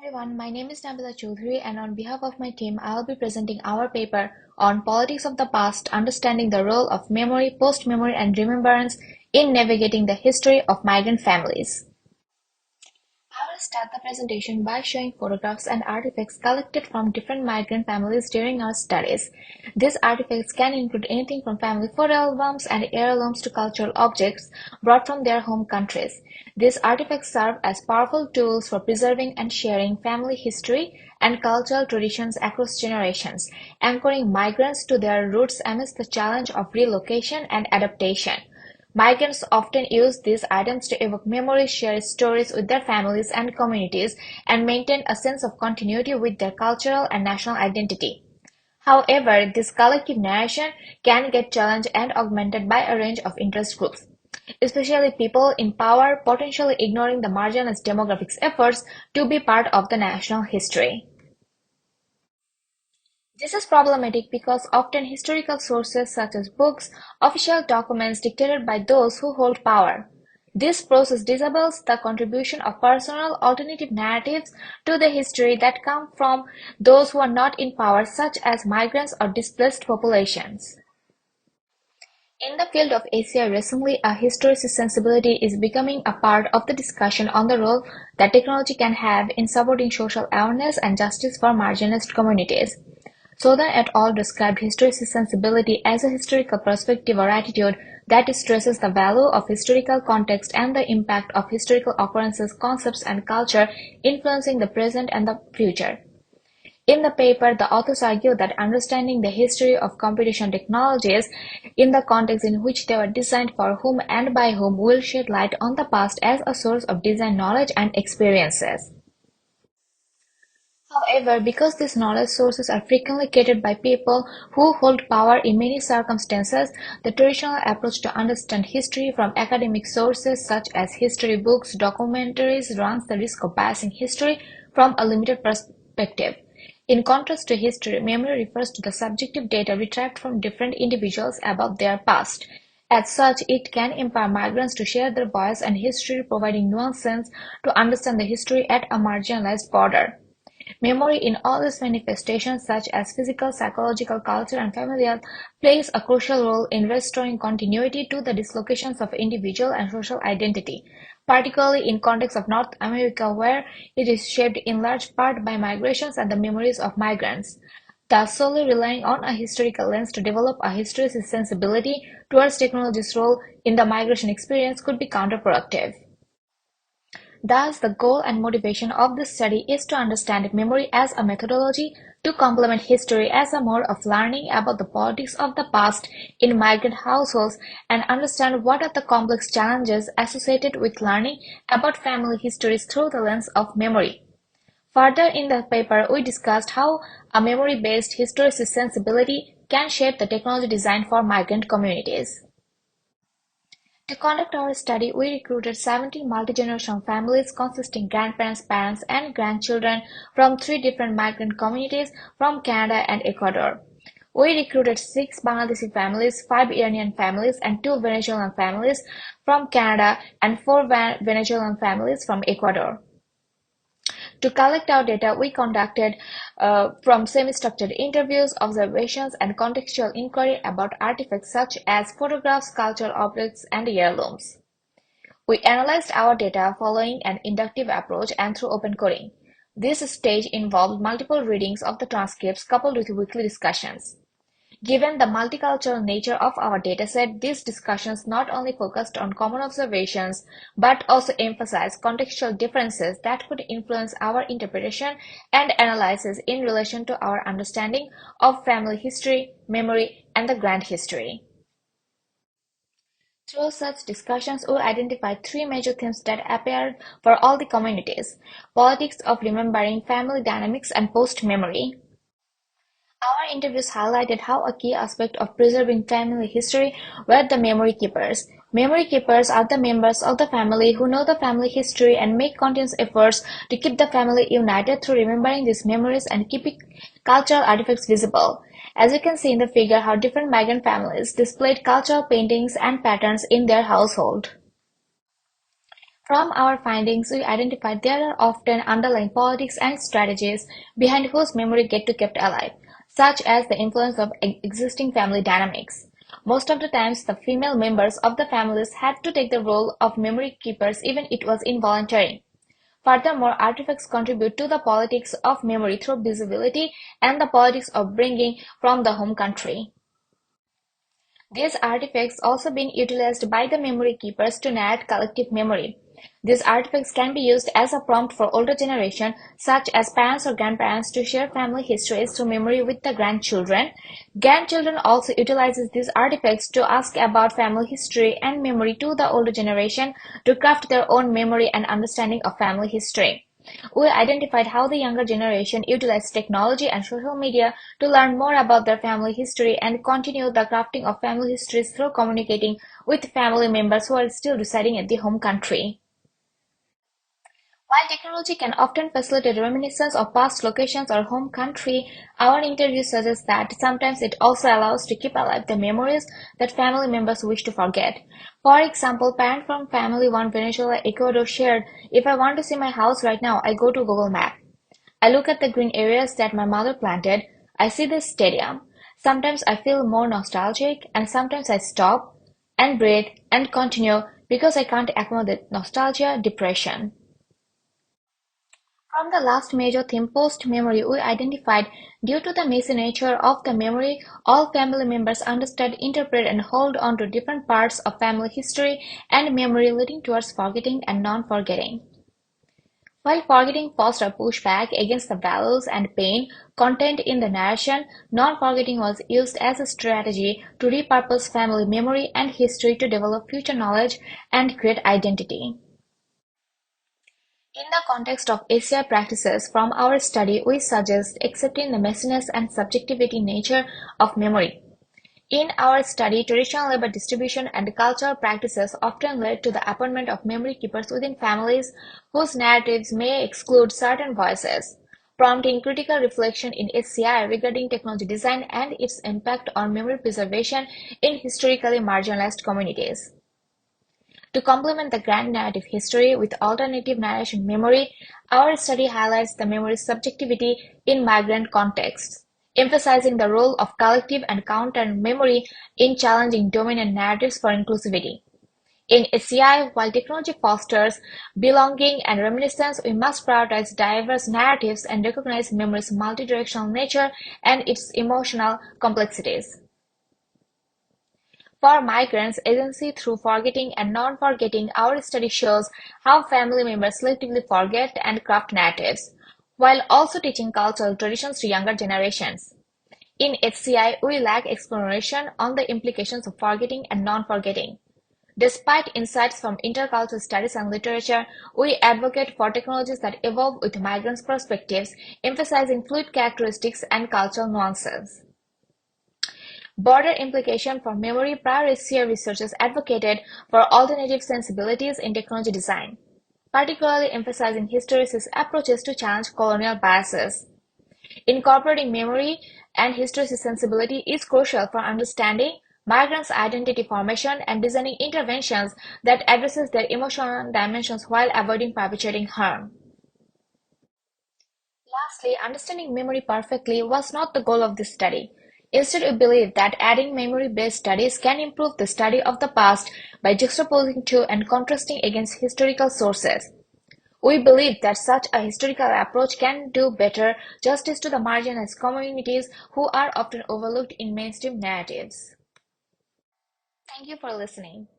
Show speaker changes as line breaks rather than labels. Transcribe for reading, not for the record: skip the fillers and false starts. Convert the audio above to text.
Everyone, my name is Nabila Chowdhury, and on behalf of my team, I will be presenting our paper on Politics of the Past, Understanding the Role of Memory, Post-Memory, and Remembrance in Navigating the History of Migrant Families. I will start the presentation by showing photographs and artifacts collected from different migrant families during our studies. These artifacts can include anything from family photo albums and heirlooms to cultural objects brought from their home countries. These artifacts serve as powerful tools for preserving and sharing family history and cultural traditions across generations, anchoring migrants to their roots amidst the challenge of relocation and adaptation. Migrants often use these items to evoke memories, share stories with their families and communities, and maintain a sense of continuity with their cultural and national identity. However, this collective narration can get challenged and augmented by a range of interest groups, especially people in power, potentially ignoring the marginalized demographics efforts to be part of the national history. This is problematic because often historical sources such as books, official documents dictated by those who hold power. This process disables the contribution of personal alternative narratives to the history that come from those who are not in power, such as migrants or displaced populations. In the field of Asia recently, a historicist sensibility is becoming a part of the discussion on the role that technology can have in supporting social awareness and justice for marginalized communities. Sodan et al. Described historicist sensibility as a historical perspective or attitude that stresses the value of historical context and the impact of historical occurrences, concepts, and culture influencing the present and the future. In the paper, the authors argue that understanding the history of computation technologies in the context in which they were designed for whom and by whom will shed light on the past as a source of design knowledge and experiences. However, because these knowledge sources are frequently created by people who hold power in many circumstances, the traditional approach to understand history from academic sources such as history books, documentaries runs the risk of biasing history from a limited perspective. In contrast to history, memory refers to the subjective data retrieved from different individuals about their past. As such, it can empower migrants to share their voice and history, providing nuance to understand the history at a marginalized border. Memory in all its manifestations such as physical, psychological, cultural, and familial plays a crucial role in restoring continuity to the dislocations of individual and social identity, particularly in context of North America where it is shaped in large part by migrations and the memories of migrants. Thus, solely relying on a historical lens to develop a historicist sensibility towards technology's role in the migration experience could be counterproductive. Thus, the goal and motivation of this study is to understand memory as a methodology to complement history as a mode of learning about the politics of the past in migrant households and understand what are the complex challenges associated with learning about family histories through the lens of memory. Further in the paper, we discussed how a memory-based historicist sensibility can shape the technology design for migrant communities. To conduct our study, we recruited 17 multi-generational families consisting grandparents, parents, and grandchildren from 3 different migrant communities from Canada and Ecuador. We recruited 6 Bangladeshi families, 5 Iranian families, and 2 Venezuelan families from Canada and 4 Venezuelan families from Ecuador. To collect our data, we conducted from semi-structured interviews, observations, and contextual inquiry about artifacts such as photographs, cultural objects, and heirlooms. We analyzed our data following an inductive approach and through open coding. This stage involved multiple readings of the transcripts coupled with weekly discussions. Given the multicultural nature of our dataset, these discussions not only focused on common observations, but also emphasized contextual differences that could influence our interpretation and analysis in relation to our understanding of family history, memory, and the grand history. Through such discussions, we identified 3 major themes that appeared for all the communities: politics of remembering, family dynamics, and post-memory. Our interviews highlighted how a key aspect of preserving family history were the memory keepers. Memory keepers are the members of the family who know the family history and make continuous efforts to keep the family united through remembering these memories and keeping cultural artifacts visible. As you can see in the figure how different migrant families displayed cultural paintings and patterns in their household. From our findings, we identified there are often underlying politics and strategies behind whose memory get to kept alive, such as the influence of existing family dynamics. Most of the times, the female members of the families had to take the role of memory keepers even it was involuntary. Furthermore, artifacts contribute to the politics of memory through visibility and the politics of bringing from the home country. These artifacts also been utilized by the memory keepers to narrate collective memory. These artifacts can be used as a prompt for older generation, such as parents or grandparents, to share family histories through memory with the grandchildren. Grandchildren also utilizes these artifacts to ask about family history and memory to the older generation to craft their own memory and understanding of family history. We identified how the younger generation utilized technology and social media to learn more about their family history and continue the crafting of family histories through communicating with family members who are still residing at the home country. While technology can often facilitate reminiscence of past locations or home country, our interview suggests that sometimes it also allows to keep alive the memories that family members wish to forget. For example, parent from family one Venezuela, Ecuador shared, "If I want to see my house right now, I go to Google Map. I look at the green areas that my mother planted. I see the stadium. Sometimes I feel more nostalgic, and sometimes I stop and breathe and continue because I can't accommodate nostalgia, depression." From the last major theme, post-memory, we identified, due to the messy nature of the memory, all family members understand, interpret, and hold on to different parts of family history and memory, leading towards forgetting and non-forgetting. While forgetting fosters a pushback against the values and pain contained in the narration, non-forgetting was used as a strategy to repurpose family memory and history to develop future knowledge and create identity. In the context of ACI practices from our study, we suggest accepting the messiness and subjectivity nature of memory. In our study, traditional labor distribution and cultural practices often led to the appointment of memory keepers within families whose narratives may exclude certain voices, prompting critical reflection in ACI regarding technology design and its impact on memory preservation in historically marginalized communities. To complement the grand narrative history with alternative narration memory, our study highlights the memory's subjectivity in migrant contexts, emphasizing the role of collective and counter-memory in challenging dominant narratives for inclusivity. In ACI, while technology fosters belonging and reminiscence, we must prioritize diverse narratives and recognize memory's multidirectional nature and its emotional complexities. For migrants' agency through forgetting and non-forgetting, our study shows how family members selectively forget and craft narratives, while also teaching cultural traditions to younger generations. In HCI, we lack exploration on the implications of forgetting and non-forgetting. Despite insights from intercultural studies and literature, we advocate for technologies that evolve with migrants' perspectives, emphasizing fluid characteristics and cultural nuances. Broader implication for memory, prior ACI researchers advocated for alternative sensibilities in technology design, particularly emphasizing historicist approaches to challenge colonial biases. Incorporating memory and historicist sensibility is crucial for understanding migrants' identity formation and designing interventions that addresses their emotional dimensions while avoiding perpetuating harm. Lastly, understanding memory perfectly was not the goal of this study. Instead, we believe that adding memory-based studies can improve the study of the past by juxtaposing to and contrasting against historical sources. We believe that such a historical approach can do better justice to the marginalized communities who are often overlooked in mainstream narratives. Thank you for listening.